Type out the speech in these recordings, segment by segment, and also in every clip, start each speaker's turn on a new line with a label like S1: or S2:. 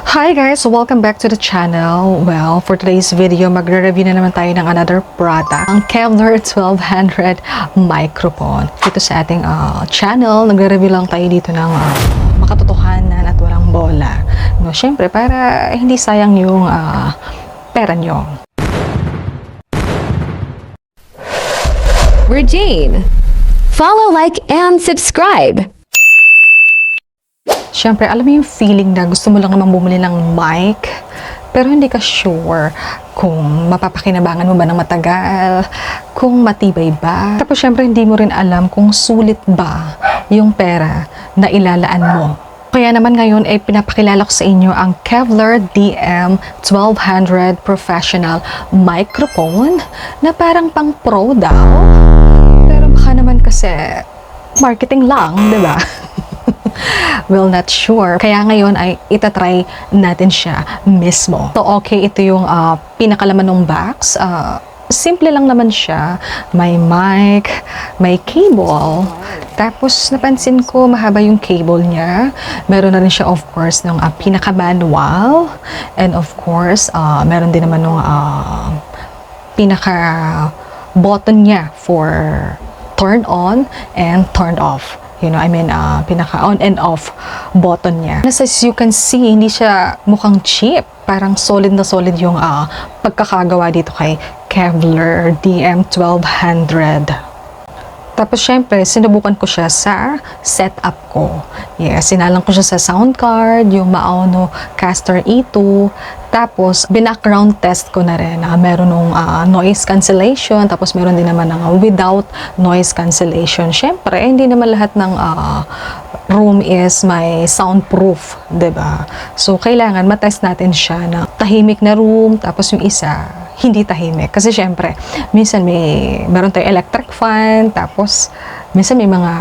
S1: Hi guys! Welcome back to the channel. Well, for today's video, magre-review na naman tayo ng another product, ang Kevlar 1200 microphone. Dito sa ating channel, nagre-review lang tayo dito ng makatotohanan at walang bola. No, syempre, para hindi sayang yung pera nyo.
S2: We're Jane. Follow, like, and subscribe.
S1: Siyempre, alam mo yung feeling na gusto mo lang naman bumili ng mic, pero hindi ka sure kung mapapakinabangan mo ba ng matagal, kung matibay ba. Tapos siyempre, hindi mo rin alam kung sulit ba yung pera na ilalaan mo. Kaya naman ngayon ay pinapakilala ko sa inyo ang Kevlar DM1200 Professional Microphone na parang pang pro daw. Pero baka naman kasi marketing lang, di ba? Well, not sure. Kaya ngayon ay itatry natin siya mismo. So, okay, ito yung pinakalaman ng box. Simple lang naman siya. May mic, may cable. Tapos, napansin ko, mahaba yung cable niya. Meron na rin siya, of course, ng pinaka-manual. And of course, meron din naman ng pinaka-button niya for turn on and turn off. You know, I mean, pinaka on and off button niya. As you can see, hindi siya mukhang cheap. Parang solid na solid yung pagkakagawa dito kay Kevlar DM1200. Tapos, syempre, sinubukan ko siya sa setup ko. Yes, sinalang ko siya sa sound card, yung Maono Caster E2. Tapos, background test ko na rin. Meron ng noise cancellation. Tapos, meron din naman ng without noise cancellation. Syempre, hindi naman lahat ng room is may soundproof, diba? So, kailangan matest natin siya na tahimik na room. Tapos, yung isa, hindi tahimik. Kasi syempre, minsan meron tayong electric fan, tapos minsan may mga,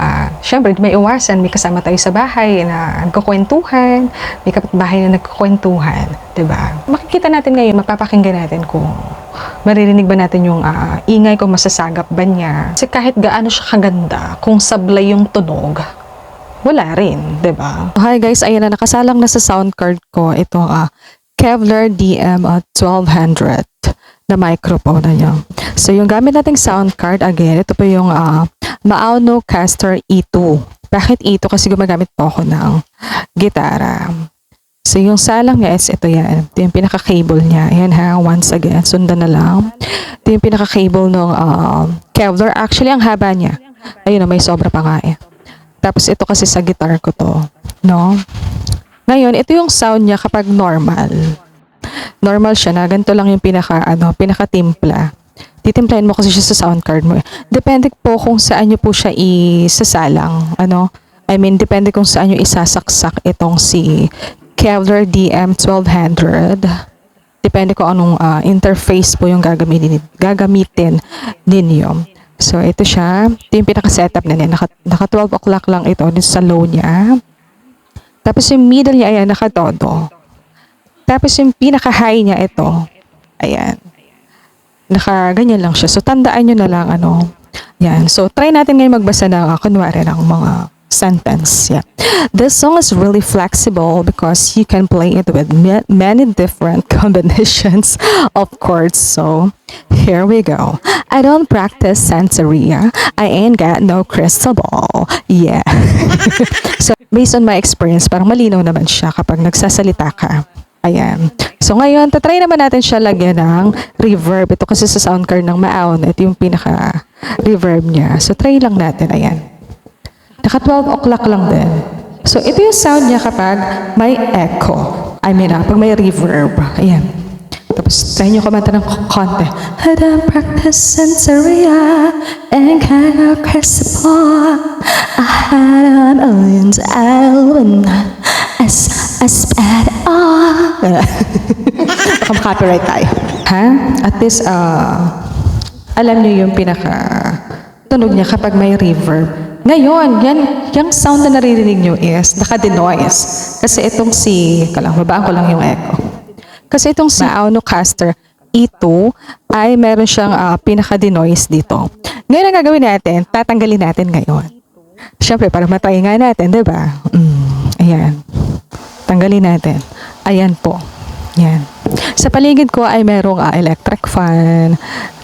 S1: syempre, may iwasan, may kasama tayo sa bahay na nagkukwentuhan, may kapitbahay na nagkukwentuhan, diba? Makikita natin ngayon, mapapakinggan natin kung maririnig ba natin yung ingay, kung masasagap ba niya. Kasi kahit gaano siya kaganda, kung sablay yung tunog, wala rin, diba? Hi guys, ayan na, nakasalang na sa sound card ko ito Kevlar DM1200 na microphone na niya. So, yung gamit nating sound card, again, ito po yung Maono Caster E2. Bakit E2? Kasi gumagamit po ako ng gitara. So, yung salang niya is ito yan. Ito yung pinaka-cable niya. Ayan ha, once again, sundan na lang. Ito yung pinaka-cable ng Kevlar. Actually, ang haba niya. Ayun na, may sobra pa nga eh. Tapos, ito kasi sa guitar ko to. No? Ngayon, ito yung sound niya kapag normal. Normal siya na ganito lang yung pinaka-timpla. Titimplahin mo kasi siya sa sound card mo. Depende po kung saan niyo po siya isasalang. Depende kung saan niyo isasaksak itong si Kevlar DM1200. Depende kung anong interface po yung gagamitin ninyo. So, ito siya. Ito yung pinaka-setup na niya. Naka 12 o'clock lang ito sa low niya. Tapos yung middle niya, ayan, nakatodo. Tapos yung pinaka-high niya, ito. Ayan. Naka-ganyan lang siya. So, tandaan nyo na lang, Yan. So, try natin ngayon magbasa ng, kunwari ng mga sentence. Yeah. This song is really flexible because you can play it with many different combinations of chords. So, here we go. I don't practice Santeria. I ain't got no crystal ball. Yeah. So, based on my experience, parang malinaw naman siya kapag nagsasalita ka. Ayan. So, ngayon, tatry naman natin siya lagyan ng reverb. Ito kasi sa sound card ng Maono. Ito yung pinaka-reverb niya. So, try lang natin. Ayan. Naka 12 o'clock lang din. So, ito yung sound niya kapag may echo. Pag may reverb. Ayan. Tapos, try nyo kumanta ng konti. I don't practice Santeria and kind of crystal. I had a million I sped on. Baka copyright tayo. Ha? At least, alam nyo yung pinaka-tunog niya kapag may reverb. Ngayon, yung sound na naririnig nyo is naka-denoise. Kasi itong babaan ko lang yung echo. Kasi itong si Maono Caster E2 ay meron siyang pinaka-denoise dito. Ngayon ang gagawin natin, tatanggalin natin ngayon. Siyempre, para matry nga natin, diba? Ayan. Tanggalin natin. Ayan po. Yan. Sa paligid ko ay merong electric fan.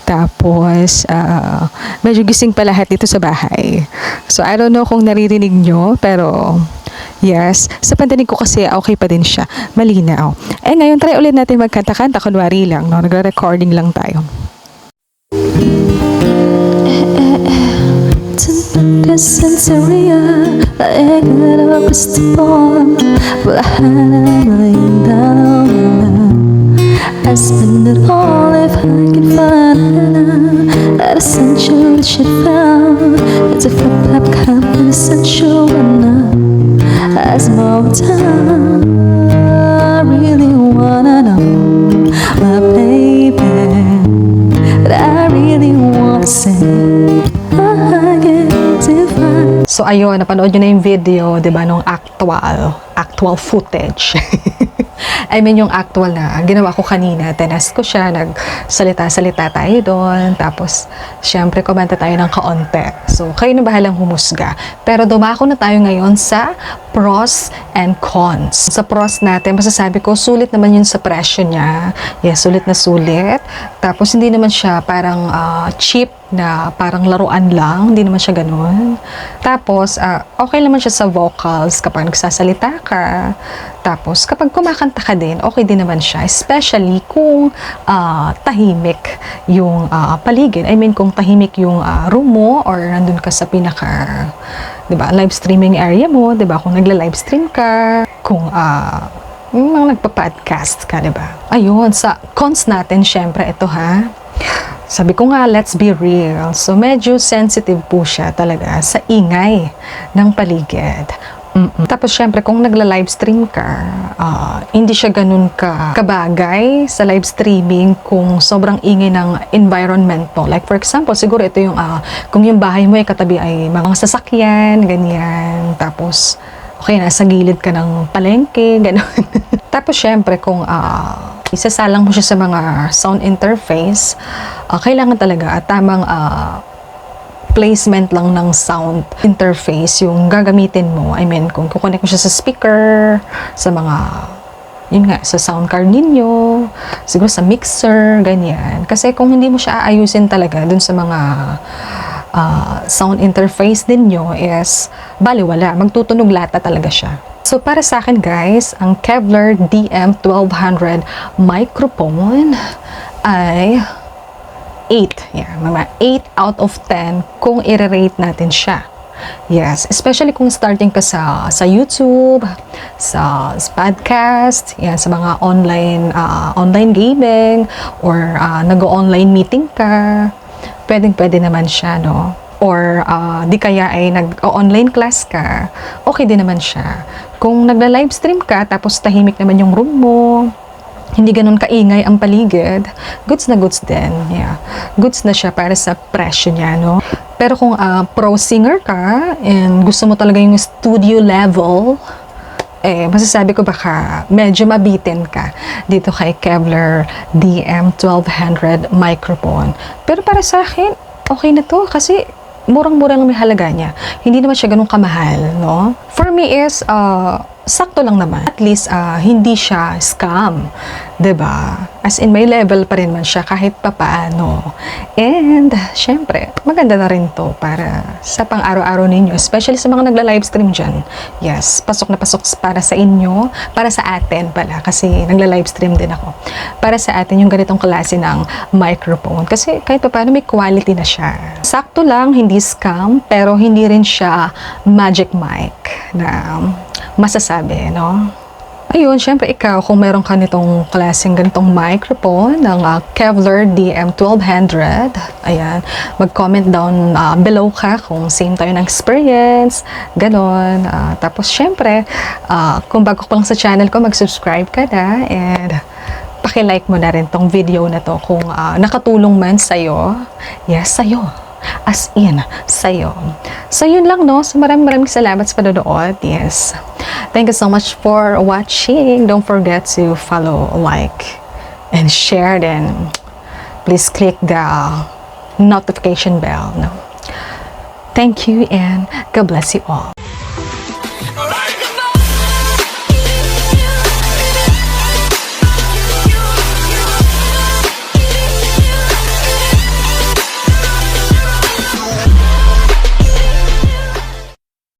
S1: Tapos, medyo gising pa lahat dito sa bahay. So, I don't know kung naririnig nyo, pero yes, sa pandinig ko kasi okay pa din siya. Malinaw. Ngayon, try ulit natin magkanta-kanta. Kunwari lang, no? Nagre-recording lang tayo. Sensoria, laigad ako gusto mo. Wala na yung down. I spend it all if I can find that essential that she found. It's a flip-flop cup and essential enough. As more time, I really wanna know my baby, that I really wanna say. So ayun, napanood nyo na yung video, di ba, nung actual footage. I mean, yung actual na ginawa ko kanina, tinest ko siya, nagsalita-salita tayo doon, tapos, syempre, komenta tayo ng kaunti. So, kayo na bahalang humusga. Pero dumako na tayo ngayon sa pros and cons. Sa pros natin, masasabi ko, sulit naman yun sa presyo niya. Yes, sulit na sulit. Tapos, hindi naman siya parang cheap na parang laruan lang. Hindi naman siya ganun. Tapos, okay naman siya sa vocals kapag nagsasalita ka. Tapos, kapag kumakanta ka din, okay din naman siya. Especially kung tahimik yung paligid. I mean, kung tahimik yung room mo or nandun ka sa pinaka, diba, live streaming area mo, diba, kung nagla-live stream ka, kung yung mga nagpa-podcast ka, diba. Ayun, sa cons natin, syempre, ito ha. Sabi ko nga, let's be real. So, medyo sensitive po siya talaga sa ingay ng paligid. Tapos, syempre, kung nagla-live stream ka, hindi siya ganun kabagay sa live streaming kung sobrang ingay ng environment mo. Like, for example, siguro ito yung, kung yung bahay mo ay katabi ay mga sasakyan, ganyan. Tapos, okay, nasa gilid ka ng palengke, ganun. Tapos, syempre, kung isasalang mo siya sa mga sound interface, kailangan talaga at tamang placement lang ng sound interface yung gagamitin mo. I mean, kung kukonek mo siya sa speaker, sa mga, yun nga, sa sound card ninyo, siguro sa mixer, ganyan. Kasi kung hindi mo siya aayusin talaga dun sa mga sound interface ninyo is baliwala, magtutunog lata talaga siya. So, para sa akin guys, ang Kevlar DM1200 microphone ay 8. Yeah, mga 8 out of 10 kung i-rate natin siya. Yes, especially kung starting ka sa YouTube, sa podcast, yan, sa mga online gaming, or nag-online meeting ka, pwede naman siya, no? Or di kaya ay nag-online class ka, okay din naman siya. Kung nagla-live stream ka, tapos tahimik naman yung room mo, hindi ganun kaingay ang paligid, goods na goods din. Yeah. Goods na siya para sa presyo niya, no? Pero kung pro singer ka, and gusto mo talaga yung studio level, masasabi ko baka medyo mabitin ka dito kay Kevlar DM1200 microphone. Pero para sa akin, okay na to kasi murang-murang may halaga niya. Hindi naman siya ganun kamahal, no? For me is, sakto lang naman. At least, hindi siya scam. 'Di ba? As in, may level pa rin man siya kahit papaano. And, syempre, maganda na rin to para sa pang-araw-araw ninyo. Especially sa mga nagla-live stream dyan. Yes, pasok na pasok para sa inyo. Para sa atin pala. Kasi nagla-live stream din ako. Para sa atin yung ganitong klase ng microphone. Kasi kahit papaano may quality na siya. Sakto lang, hindi scam. Pero hindi rin siya magic mic na masasabi, no? Ayun, syempre ikaw, kung meron ka nitong klaseng ganitong microphone ng Kevlar DM1200, ayan, mag-comment down below ka kung same tayo ng experience, ganon. Tapos syempre, kung bago ka lang sa channel ko, mag-subscribe ka na, and paki-like mo na rin tong video na to kung nakatulong man sa'yo. Yes, sa'yo. As in, sa'yo. So, yun lang, no? So, maraming salamat sa panonood. Yes. Thank you so much for watching. Don't forget to follow, like, and share. Then, please click the notification bell. No? Thank you, and God bless you all.